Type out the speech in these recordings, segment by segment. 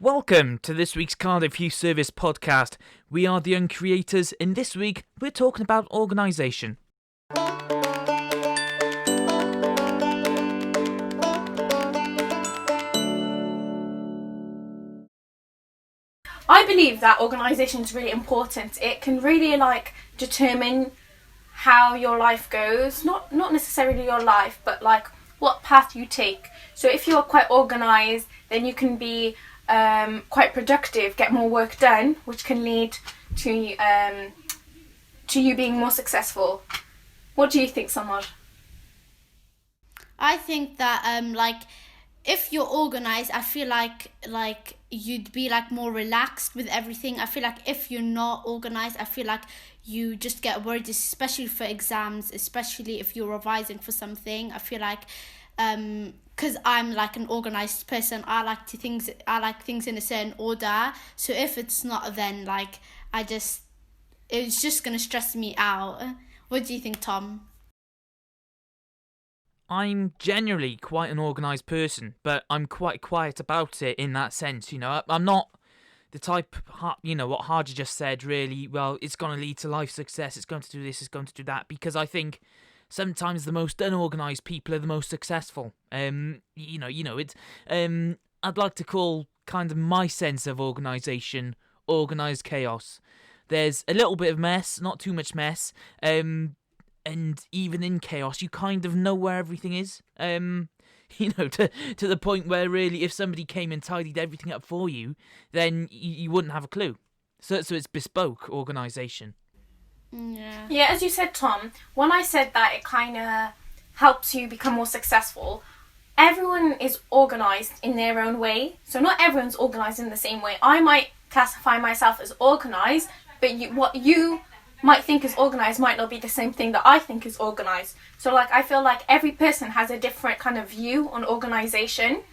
Welcome to this week's Cardiff Youth Service podcast. We are the Young Creators, and this week we're talking about organisation. I believe that organisation is really important. It can really determine how your life goes. Not necessarily your life, but what path you take. So if you're quite organised, then you can be quite productive, get more work done, which can lead to you being more successful. What do you think, Samad? I think that if you're organised, I feel like you'd be more relaxed with everything. I feel like if you're not organised, I feel like you just get worried, especially for exams, especially if you're revising for something. I feel like because I'm an organised person, I like things in a certain order. So if it's not, then it's just gonna stress me out. What do you think, Tom? I'm generally quite an organised person, but I'm quite quiet about it in that sense, I'm not the type, what Hardy just said, really, well, it's going to lead to life success, it's going to do this, it's going to do that, because I think sometimes the most unorganised people are the most successful. I'd like to call kind of my sense of organisation organised chaos. There's a little bit of mess, not too much mess, and even in chaos, you kind of know where everything is. To the point where really, if somebody came and tidied everything up for you, then you wouldn't have a clue. So it's bespoke organisation. Yeah, as you said, Tom, when I said that it kind of helps you become more successful, everyone is organised in their own way. So not everyone's organised in the same way. I might classify myself as organised, but what you might think is organised might not be the same thing that I think is organised. So I feel like every person has a different kind of view on organisation,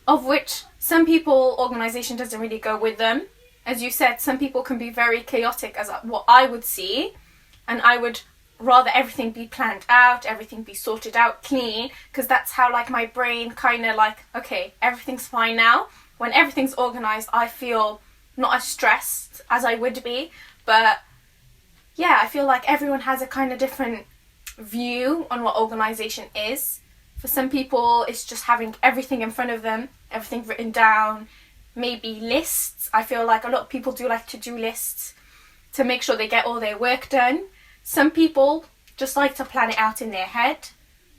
of which some people organisation doesn't really go with them. As you said, some people can be very chaotic, as what I would see, and I would rather everything be planned out, everything be sorted out, clean, because that's how my brain kind of okay, everything's fine now. When everything's organised, I feel not as stressed as I would be, but yeah, I feel like everyone has a kind of different view on what organisation is. For some people, it's just having everything in front of them, everything written down, maybe lists. I feel like a lot of people do to-do lists to make sure they get all their work done. Some people just like to plan it out in their head,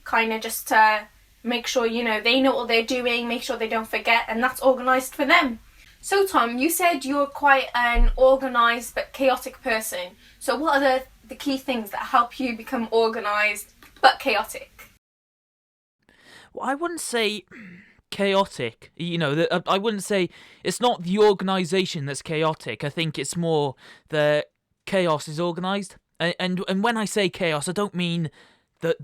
kind of just to make sure, they know what they're doing, make sure they don't forget, and that's organised for them. So Tom, you said you're quite an organised but chaotic person. So what are the key things that help you become organised but chaotic? Well, I wouldn't say chaotic. I wouldn't say it's not the organisation that's chaotic. I think it's more the chaos is organised. And when I say chaos, I don't mean that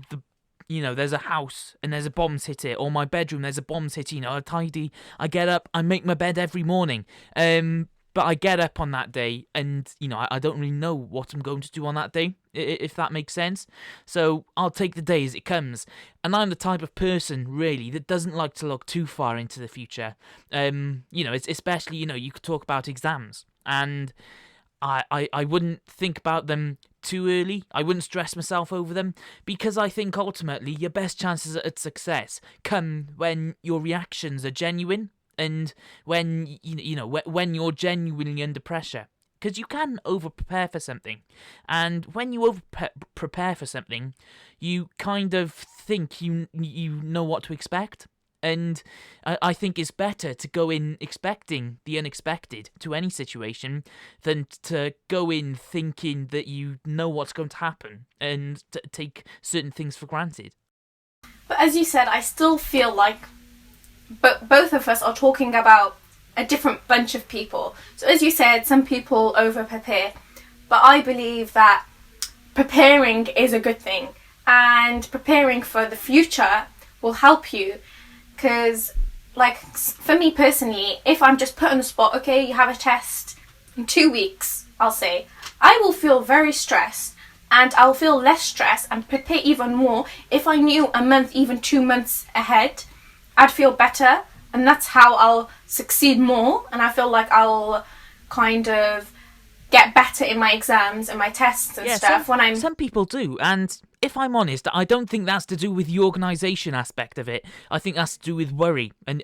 there's a house and there's a bombs hit it, or my bedroom there's a bombs hit it. I tidy, I get up, I make my bed every morning. But I get up on that day and, I don't really know what I'm going to do on that day, if that makes sense. So I'll take the day as it comes. And I'm the type of person, really, that doesn't like to look too far into the future. It's especially, you could talk about exams. And I wouldn't think about them too early. I wouldn't stress myself over them, because I think ultimately your best chances at success come when your reactions are genuine. And when when you're genuinely under pressure, because you can over prepare for something, and when you over prepare for something, you kind of think you know what to expect. And I think it's better to go in expecting the unexpected to any situation than to go in thinking that you know what's going to happen and to take certain things for granted. But as you said, I still feel like both of us are talking about a different bunch of people. So as you said, some people over prepare, but I believe that preparing is a good thing, and preparing for the future will help you. Because for me personally, if I'm just put on the spot, okay, you have a test in 2 weeks, I'll say, I will feel very stressed, and I'll feel less stressed and prepare even more. If I knew a month, even 2 months ahead, I'd feel better, and that's how I'll succeed more, and I feel like I'll kind of get better in my exams and my tests and stuff Some people do, and if I'm honest, I don't think that's to do with the organisation aspect of it. I think that's to do with worry and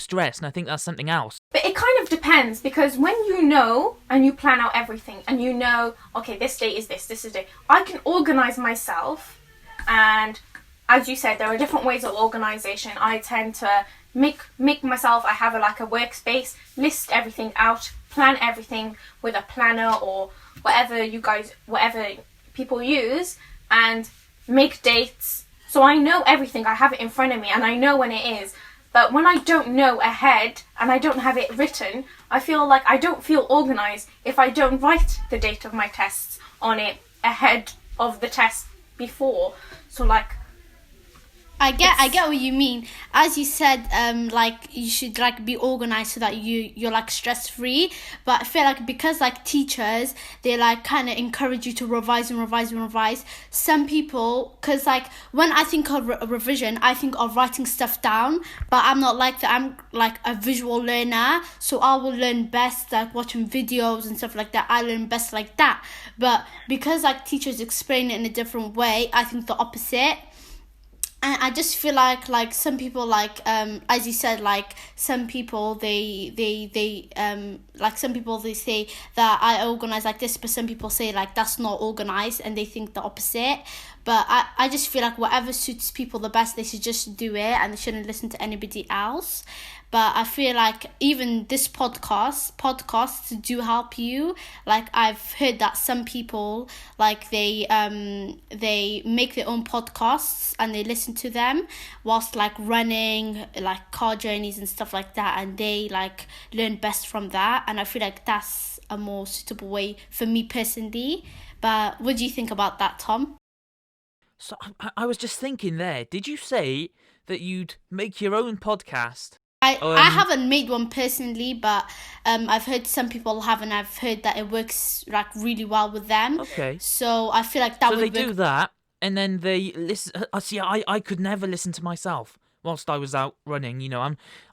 stress, and I think that's something else. But it kind of depends, because when you know and you plan out everything and you know, okay, this date is this is day, I can organise myself, and as you said, there are different ways of organisation. I tend to make myself, I have a workspace, list everything out, plan everything with a planner or whatever people use, and make dates. So I know everything, I have it in front of me and I know when it is. But when I don't know ahead and I don't have it written, I feel like I don't feel organised if I don't write the date of my tests on it ahead of the test before. So I get what you mean. As you said, you should be organized so that you're stress free. But I feel like because teachers, they kind of encourage you to revise and revise and revise. Some people, because when I think of revision, I think of writing stuff down. But I'm not like that. I'm a visual learner, so I will learn best watching videos and stuff like that. I learn best like that. But because teachers explain it in a different way, I think the opposite. And I just feel like some people as you said, some people they some people they say that I organize like this, but some people say that's not organized and they think the opposite. But I just feel whatever suits people the best, they should just do it and they shouldn't listen to anybody else. But I feel even this podcasts do help you. I've heard that some people they make their own podcasts and they listen to them whilst running car journeys and stuff like that, and they learn best from that. And I feel that's a more suitable way for me personally. But what do you think about that, Tom? So I was just thinking there, did you say that you'd make your own podcast? I haven't made one personally, but I've heard some people have, and I've heard that it works really well with them. Okay. So I feel that would So they do that, and then they listen. See, I could never listen to myself whilst I was out running.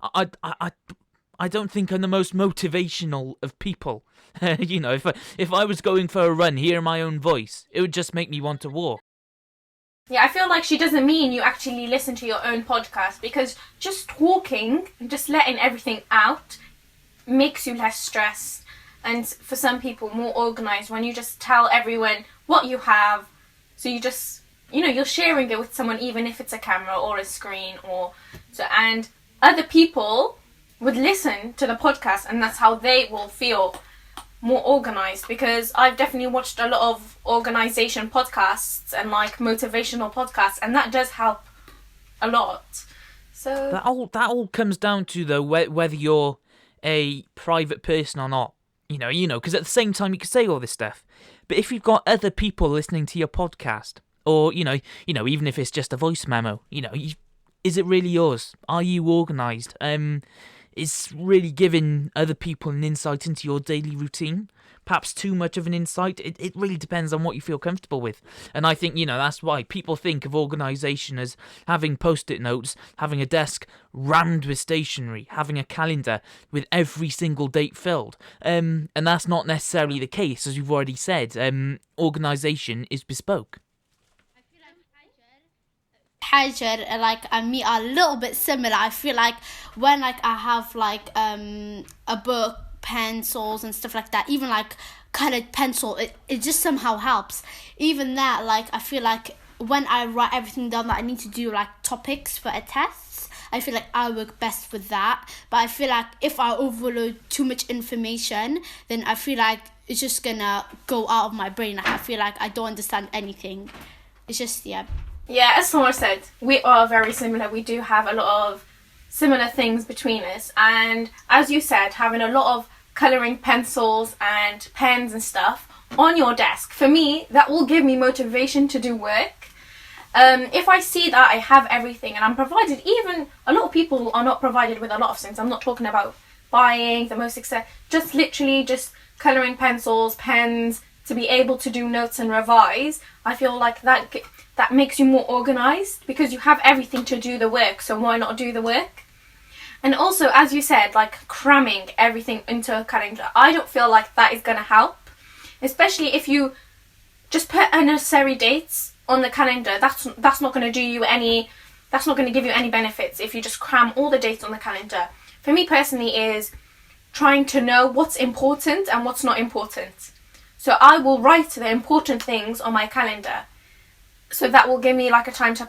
I don't think I'm the most motivational of people. If I was going for a run, hearing my own voice, it would just make me want to walk. Yeah, I feel she doesn't mean you actually listen to your own podcast, because just talking and just letting everything out makes you less stressed, and for some people more organised when you just tell everyone what you have. So you just, you're sharing it with someone, even if it's a camera or a screen and other people would listen to the podcast, and that's how they will feel more organised, because I've definitely watched a lot of organisation podcasts and motivational podcasts, and that does help a lot. So that all comes down to though whether you're a private person or not. Because at the same time you can say all this stuff, but if you've got other people listening to your podcast, or even if it's just a voice memo, is it really yours? Are you organised? Is really giving other people an insight into your daily routine. Perhaps too much of an insight. It really depends on what you feel comfortable with. And I think, that's why people think of organisation as having post-it notes, having a desk rammed with stationery, having a calendar with every single date filled. And that's not necessarily the case, as you've already said. Organisation is bespoke. Hajar, and me are a little bit similar. I feel when I have a book, pencils and stuff like that, even colored pencil, it just somehow helps. Even that, I feel when I write everything down that I need to do, topics for a test, I feel I work best with that. But I feel if I overload too much information, then I feel it's just gonna go out of my brain. I feel I don't understand anything. It's just, yeah. Yeah, as Laura said, we are very similar. We do have a lot of similar things between us. And as you said, having a lot of colouring pencils and pens and stuff on your desk, for me, that will give me motivation to do work. If I see that I have everything and I'm provided, even a lot of people are not provided with a lot of things. I'm not talking about buying the most just literally just colouring pencils, pens, to be able to do notes and revise. I feel that makes you more organised, because you have everything to do the work, so why not do the work? And also, as you said, like cramming everything into a calendar, I don't feel like that is going to help. Especially if you just put unnecessary dates on the calendar. That's not going to do you any, that's not going to give you any benefits if you just cram all the dates on the calendar. For me personally is trying to know what's important and what's not important. So I will write the important things on my calendar. So that will give me like a time to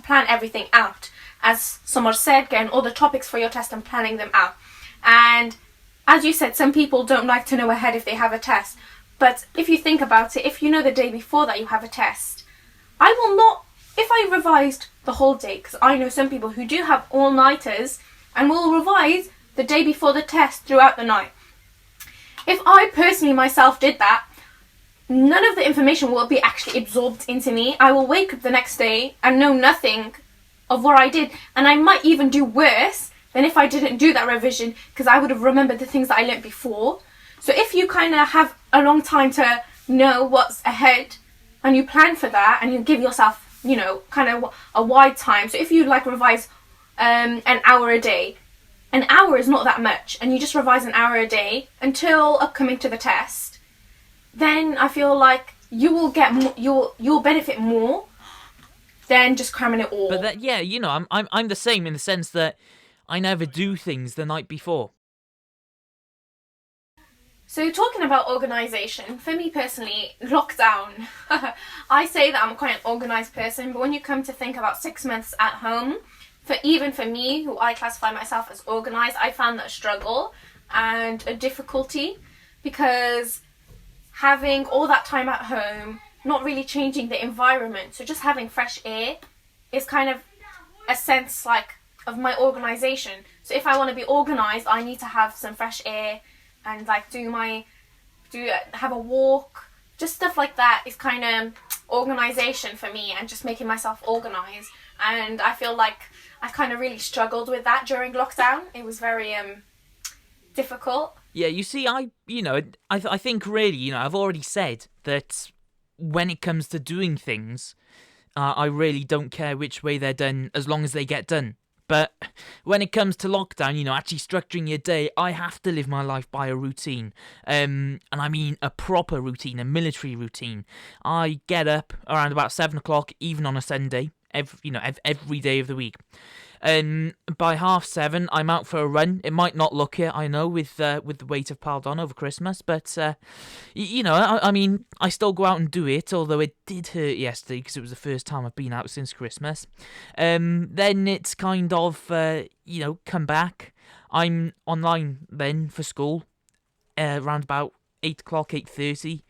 plan everything out. As someone said, getting all the topics for your test and planning them out. And as you said, some people don't like to know ahead if they have a test. But if you think about it, if you know the day before that you have a test, I will not, if I revised the whole day, because I know some people who do have all-nighters and will revise the day before the test throughout the night. If I personally myself did that, none of the information will be actually absorbed into me. I will wake up the next day and know nothing of what I did, and I might even do worse than if I didn't do that revision, because I would have remembered the things that I learnt before. So if you kind of have a long time to know what's ahead and you plan for that and you give yourself, you know, kind of a wide time. So if you like revise an hour a day, an hour is not that much, and you just revise an hour a day until upcoming to the test, then I feel like you will get you'll benefit more than just cramming it all. But that, yeah, you know, I'm the same in the sense that I never do things the night before. So talking about organisation, for me personally, lockdown, I say that I'm quite an organised person, but when you come to think about 6 months at home, even for me, who I classify myself as organised, I found that a struggle and a difficulty, because having all that time at home, not really changing the environment, so just having fresh air is kind of a sense like of my organisation. So if I want to be organised, I need to have some fresh air and like have a walk, just stuff like that is kind of organisation for me, and just making myself organised. And I feel like I kind of really struggled with that during lockdown. It was very difficult. Yeah, you see, I think really, you know, I've already said that when it comes to doing things, I really don't care which way they're done as long as they get done. But when it comes to lockdown, you know, actually structuring your day, I have to live my life by a routine. And I mean a proper routine, a military routine. I get up around about 7 o'clock, even on a Sunday, every day of the week. By 7:30, I'm out for a run. It might not look it, I know, with the weight of piled on over Christmas, but I mean, I still go out and do it. Although it did hurt yesterday because it was the first time I've been out since Christmas. Then it's kind of come back. I'm online then for school, around about 8 o'clock, 8:30,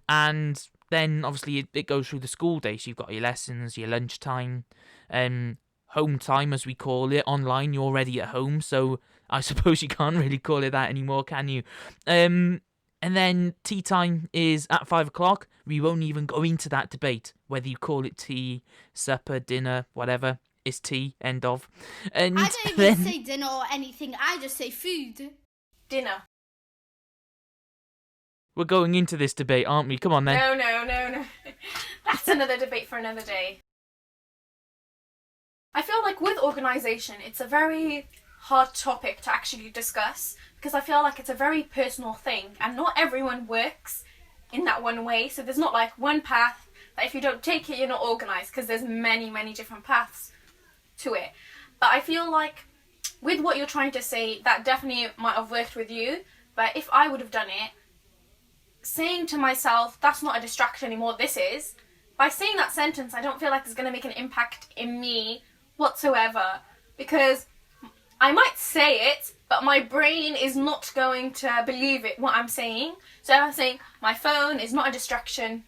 and then obviously it goes through the school day. So you've got your lessons, your lunchtime, home time, as we call it, online. You're already at home, so I suppose you can't really call it that anymore, can you? And then tea time is at 5 o'clock. We won't even go into that debate, whether you call it tea, supper, dinner, whatever. It's tea, end of. And I don't even say dinner or anything, I just say food. Dinner. We're going into this debate, aren't we? Come on, then. No. That's another debate for another day. I feel like with organisation, it's a very hard topic to actually discuss, because I feel like it's a very personal thing, and not everyone works in that one way. So there's not like one path that if you don't take it, you're not organised, because there's many, many different paths to it. But I feel like with what you're trying to say, that definitely might have worked with you. But if I would have done it, saying to myself, that's not a distraction anymore, this is, by saying that sentence, I don't feel like it's going to make an impact in me whatsoever, because I might say it, but my brain is not going to believe it, what I'm saying. So I'm saying my phone is not a distraction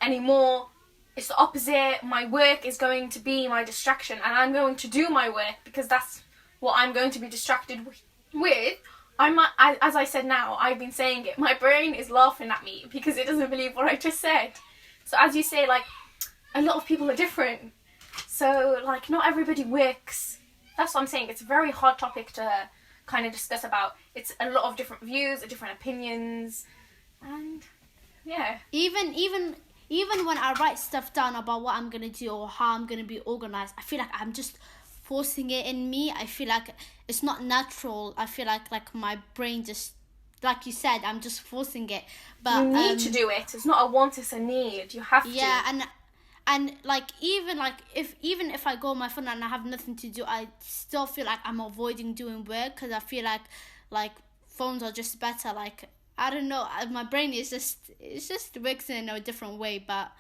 anymore. It's the opposite. My work is going to be my distraction, and I'm going to do my work because that's what I'm going to be distracted with. As I said now, I've been saying it. My brain is laughing at me because it doesn't believe what I just said. So as you say, like, a lot of people are different. So, like, not everybody works. That's what I'm saying. It's a very hard topic to kind of discuss about. It's a lot of different views, different opinions, and yeah. Even when I write stuff down about what I'm gonna do or how I'm gonna be organised, I feel like I'm just forcing it in me. I feel like it's not natural. I feel like my brain just, like you said, I'm just forcing it. But you need to do it. It's not a want, it's a need. You have to. Yeah, and like even if I go on my phone and I have nothing to do, I still feel like I'm avoiding doing work because I feel like phones are just better. Like, I don't know, my brain is just works in a different way. But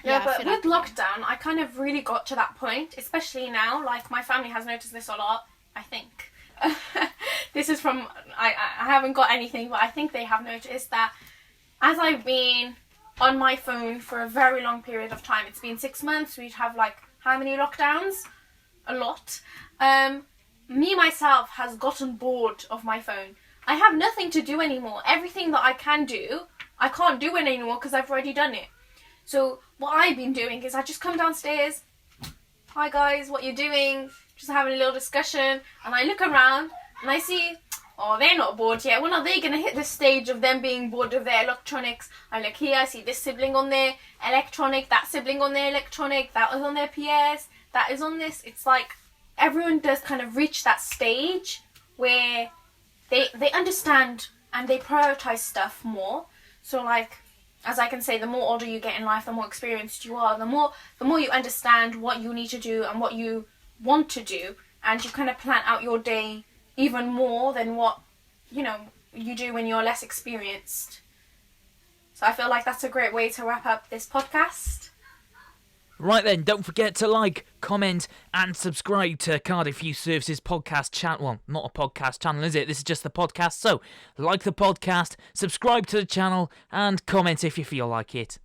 but with lockdown, I kind of really got to that point, especially now. Like, my family has noticed this a lot, I think. This is from, I haven't got anything, but I think they have noticed that as I've been on my phone for a very long period of time, it's been 6 months, we'd have like, how many lockdowns? A lot. Me, myself, has gotten bored of my phone. I have nothing to do anymore. Everything that I can do, I can't do it anymore because I've already done it. So what I've been doing is I just come downstairs, hi guys, what you doing? Just having a little discussion, and I look around and I see, oh, they're not bored yet. When are they going to hit the stage of them being bored of their electronics? I look here, I see this sibling on their electronic, that sibling on their electronic, that is on their PS, that is on this. It's like everyone does kind of reach that stage where they understand and they prioritize stuff more. So like, as I can say, the more older you get in life, the more experienced you are, the more you understand what you need to do and what you want to do, and you kind of plan out your day even more than what you do when you're less experienced. So I feel like that's a great way to wrap up this podcast. Right then, don't forget to like, comment and subscribe to Cardiff Youth Services podcast channel. Well, not a podcast channel, is it? This is just the podcast. So, like the podcast, subscribe to the channel and comment if you feel like it.